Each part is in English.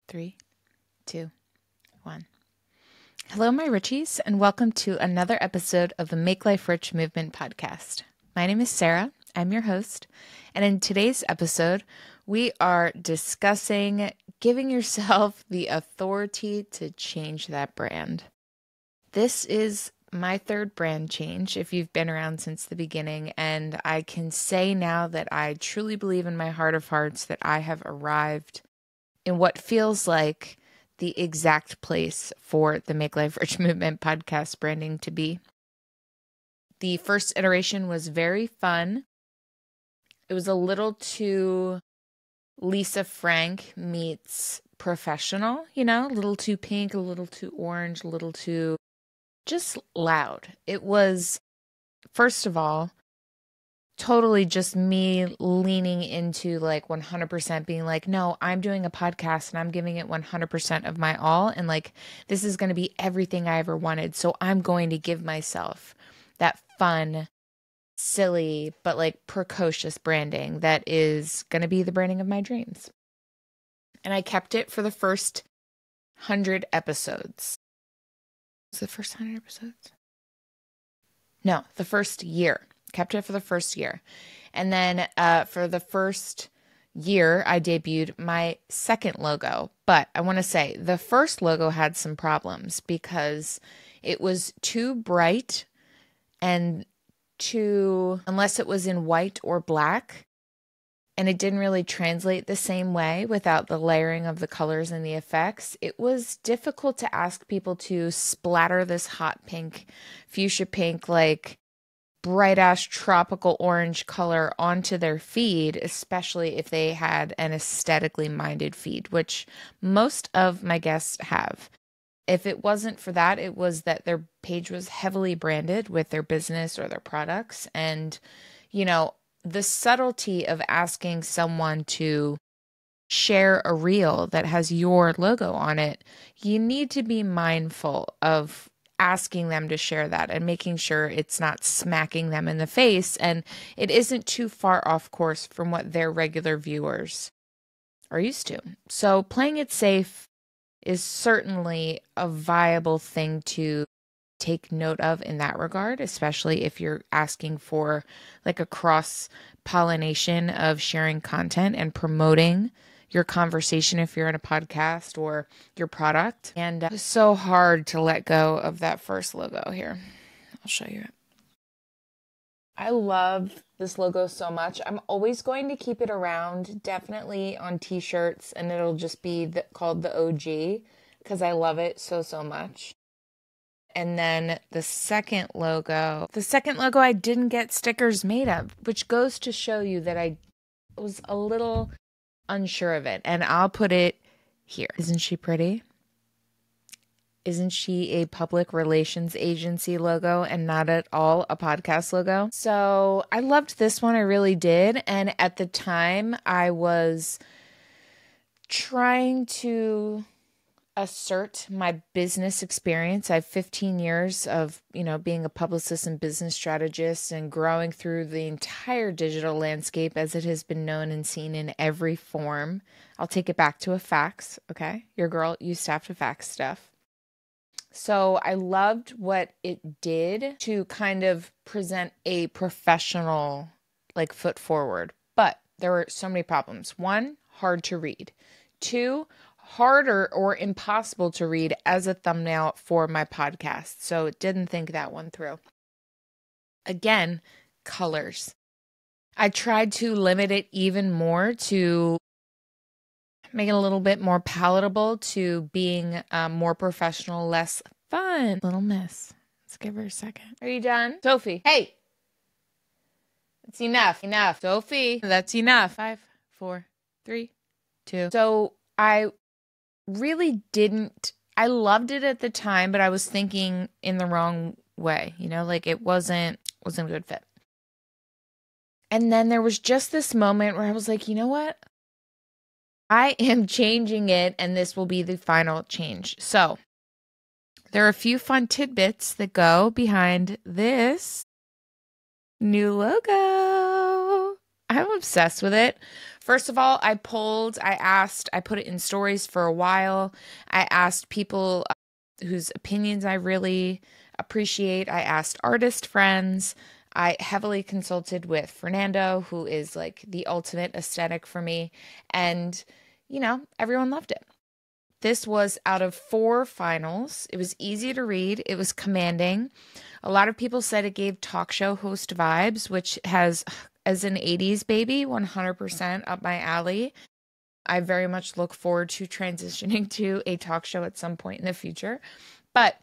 3, 2, 1. Hello, my Richies, and welcome to another episode of the Make Life Rich Movement podcast. My name is Sarah. I'm your host, and in today's episode, we are discussing giving yourself the authority to change that brand. This is my third brand change if you've been around since the beginning, and I can say now that I truly believe in my heart of hearts that I have arrived in what feels like the exact place for the Make Life Rich Movement podcast branding to be. The first iteration was very fun. It was a little too Lisa Frank meets professional, a little too pink, a little too orange, a little too just loud. It was, first of all, totally just me leaning into 100% being like, no, I'm doing a podcast and I'm giving it 100% of my all. And this is going to be everything I ever wanted. So I'm going to give myself that fun, silly, but precocious branding that is going to be the branding of my dreams. And I kept it for the first 100 episodes. Was it the first 100 episodes? No, the first year. Kept it for the first year. And then for the first year, I debuted my second logo. But I want to say the first logo had some problems because it was too bright and unless it was in white or black, and it didn't really translate the same way without the layering of the colors and the effects. It was difficult to ask people to splatter this hot pink, fuchsia pink, bright-ass tropical orange color onto their feed, especially if they had an aesthetically minded feed, which most of my guests have. If it wasn't for that, it was that their page was heavily branded with their business or their products. And, the subtlety of asking someone to share a reel that has your logo on it, you need to be mindful of asking them to share that and making sure it's not smacking them in the face and it isn't too far off course from what their regular viewers are used to. So playing it safe is certainly a viable thing to take note of in that regard, especially if you're asking for a cross-pollination of sharing content and promoting your conversation if you're in a podcast or your product. And it's so hard to let go of that first logo here. I'll show you it. I love this logo so much. I'm always going to keep it around, definitely on t-shirts, and it'll just be called the OG because I love it so much. And then the second logo I didn't get stickers made of, which goes to show you that I was a little unsure of it. And I'll put it here. Isn't she pretty? Isn't she a public relations agency logo and not at all a podcast logo? So I loved this one. I really did. And at the time I was trying to assert my business experience. I have 15 years of, being a publicist and business strategist and growing through the entire digital landscape as it has been known and seen in every form. I'll take it back to a fax, okay? Your girl used to have to fax stuff. So I loved what it did to kind of present a professional, foot forward. But there were so many problems. 1, hard to read. 2, harder or impossible to read as a thumbnail for my podcast. So didn't think that one through. Again, colors. I tried to limit it even more to make it a little bit more palatable to being more professional, less fun. Little miss. Let's give her a second. Are you done? Sophie, hey. That's enough. Enough. Sophie, that's enough. 5, 4, 3, 2. So I really didn't, I loved it at the time, but I was thinking in the wrong way, it wasn't a good fit. And then there was just this moment where I was like, you know what? I am changing it and this will be the final change. So there are a few fun tidbits that go behind this new logo. I'm obsessed with it. First of all, I put it in stories for a while. I asked people whose opinions I really appreciate. I asked artist friends. I heavily consulted with Fernando, who is like the ultimate aesthetic for me. And, everyone loved it. This was out of 4 finals. It was easy to read. It was commanding. A lot of people said it gave talk show host vibes, which has, as an 80s baby, 100% up my alley. I very much look forward to transitioning to a talk show at some point in the future. But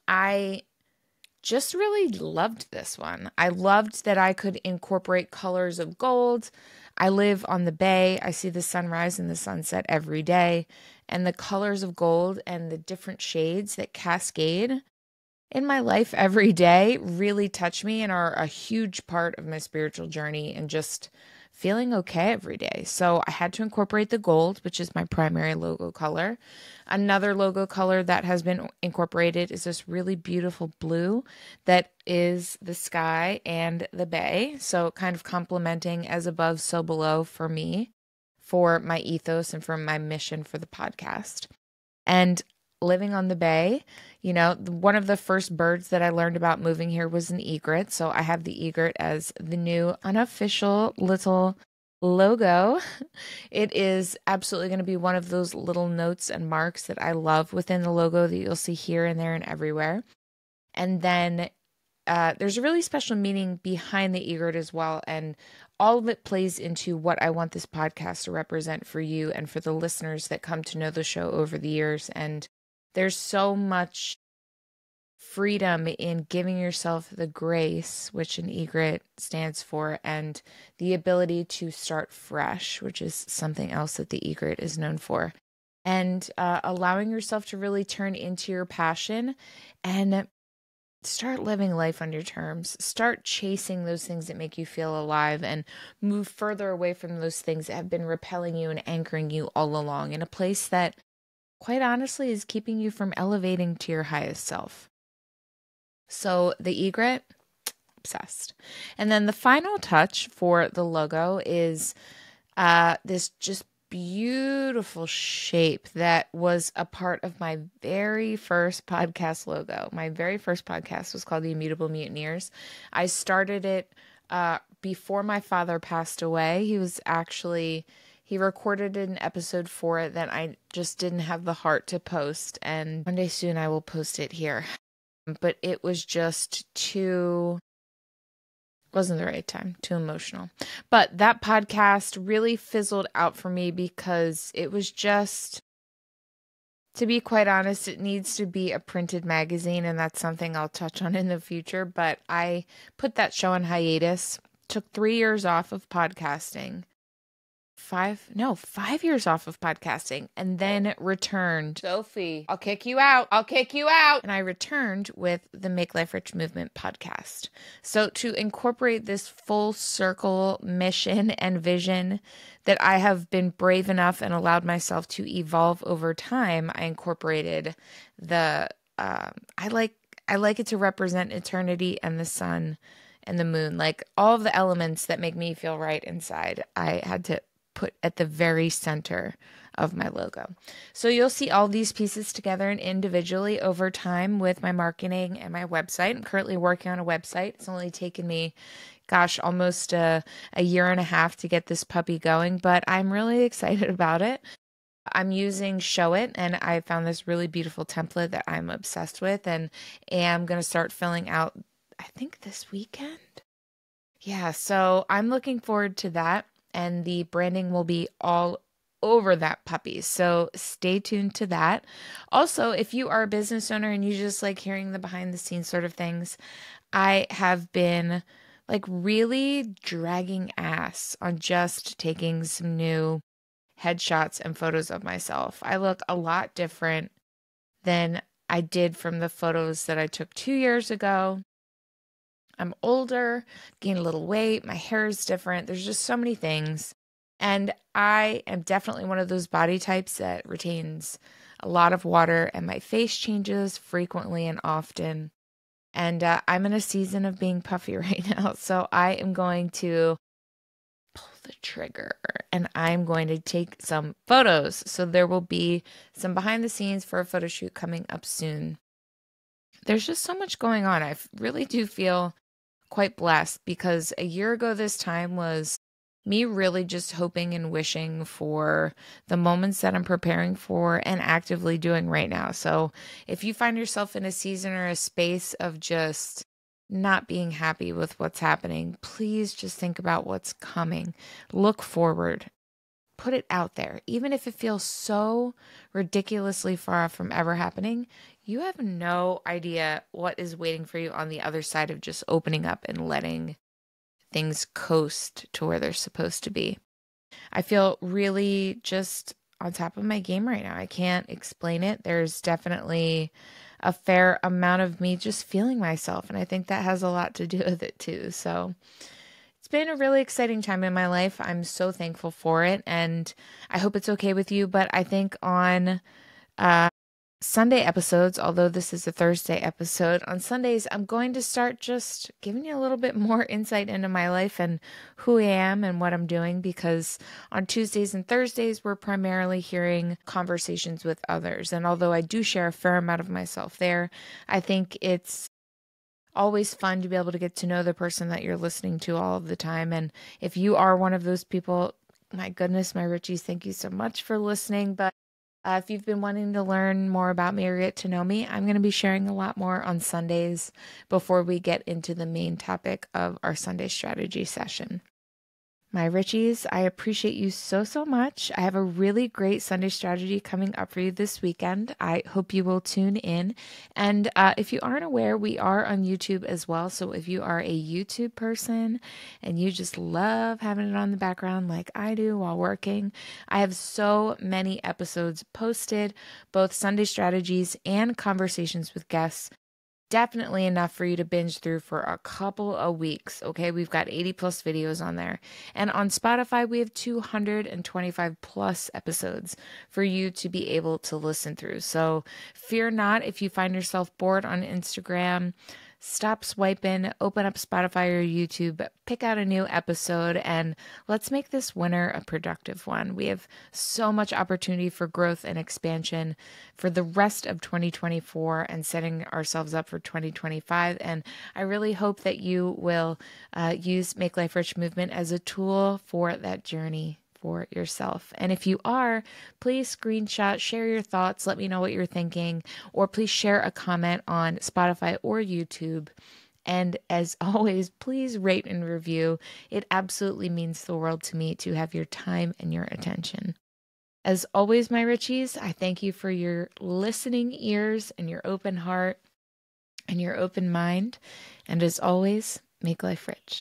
I just really loved this one. I loved that I could incorporate colors of gold. I live on the bay. I see the sunrise and the sunset every day. And the colors of gold and the different shades that cascade in my life every day really touch me and are a huge part of my spiritual journey and just feeling okay every day. So I had to incorporate the gold, which is my primary logo color. Another logo color that has been incorporated is this really beautiful blue that is the sky and the bay. So kind of complementing as above, so below for me, for my ethos and for my mission for the podcast. And living on the bay, one of the first birds that I learned about moving here was an egret. So I have the egret as the new unofficial little logo. It is absolutely going to be one of those little notes and marks that I love within the logo that you'll see here and there and everywhere. And then there's a really special meaning behind the egret as well. And all of it plays into what I want this podcast to represent for you and for the listeners that come to know the show over the years. And there's so much freedom in giving yourself the grace, which an egret stands for, and the ability to start fresh, which is something else that the egret is known for. And allowing yourself to really turn into your passion and start living life on your terms. Start chasing those things that make you feel alive and move further away from those things that have been repelling you and anchoring you all along in a place that, quite honestly, is keeping you from elevating to your highest self. So the egret, obsessed. And then the final touch for the logo is this just beautiful shape that was a part of my very first podcast logo. My very first podcast was called The Immutable Mutineers. I started it before my father passed away. He recorded an episode for it that I just didn't have the heart to post. And one day soon I will post it here. But it was just wasn't the right time, too emotional. But that podcast really fizzled out for me because it was just, to be quite honest, it needs to be a printed magazine, and that's something I'll touch on in the future. But I put that show on hiatus, took 3 years off of podcasting. 5 years off of podcasting, and then returned. Sophie, I'll kick you out. And I returned with the Make Life Rich Movement podcast. So to incorporate this full circle mission and vision that I have been brave enough and allowed myself to evolve over time, I incorporated I like it to represent eternity and the sun and the moon, like all of the elements that make me feel right inside. I had to put at the very center of my logo. So you'll see all these pieces together and individually over time with my marketing and my website. I'm currently working on a website. It's only taken me, almost a year and a half to get this puppy going, but I'm really excited about it. I'm using Show It, and I found this really beautiful template that I'm obsessed with and am going to start filling out, I think, this weekend. Yeah, so I'm looking forward to that. And the branding will be all over that puppy. So stay tuned to that. Also, if you are a business owner and you just like hearing the behind the scenes sort of things, I have been like really dragging ass on just taking some new headshots and photos of myself. I look a lot different than I did from the photos that I took 2 years ago. I'm older, gained a little weight, my hair is different. There's just so many things. And I am definitely one of those body types that retains a lot of water, and my face changes frequently and often. And I'm in a season of being puffy right now. So I am going to pull the trigger and I'm going to take some photos. So there will be some behind the scenes for a photo shoot coming up soon. There's just so much going on. I really do feel quite blessed because a year ago this time was me really just hoping and wishing for the moments that I'm preparing for and actively doing right now. So if you find yourself in a season or a space of just not being happy with what's happening, please just think about what's coming. Look forward. Put it out there. Even if it feels so ridiculously far off from ever happening, you have no idea what is waiting for you on the other side of just opening up and letting things coast to where they're supposed to be. I feel really just on top of my game right now. I can't explain it. There's definitely a fair amount of me just feeling myself, and I think that has a lot to do with it too. So it's been a really exciting time in my life. I'm so thankful for it, and I hope it's okay with you. But I think on Sunday episodes, although this is a Thursday episode, on Sundays, I'm going to start just giving you a little bit more insight into my life and who I am and what I'm doing, because on Tuesdays and Thursdays, we're primarily hearing conversations with others. And although I do share a fair amount of myself there, I think it's always fun to be able to get to know the person that you're listening to all of the time. And if you are one of those people, my goodness, my Richies, thank you so much for listening. But if you've been wanting to learn more about me or get to know me, I'm going to be sharing a lot more on Sundays before we get into the main topic of our Sunday strategy session. My Richies, I appreciate you so, so much. I have a really great Sunday strategy coming up for you this weekend. I hope you will tune in. And if you aren't aware, we are on YouTube as well. So if you are a YouTube person and you just love having it on the background like I do while working, I have so many episodes posted, both Sunday strategies and conversations with guests. Definitely enough for you to binge through for a couple of weeks. Okay, we've got 80 plus videos on there. And on Spotify, we have 225 plus episodes for you to be able to listen through. So fear not if you find yourself bored on Instagram. Stop swiping, open up Spotify or YouTube, pick out a new episode, and let's make this winter a productive one. We have so much opportunity for growth and expansion for the rest of 2024 and setting ourselves up for 2025. And I really hope that you will use Make Life Rich movement as a tool for that journey for yourself. And if you are, please screenshot, share your thoughts, let me know what you're thinking, or please share a comment on Spotify or YouTube. And as always, please rate and review. It absolutely means the world to me to have your time and your attention. As always, my Richies, I thank you for your listening ears and your open heart and your open mind. And as always, make life rich.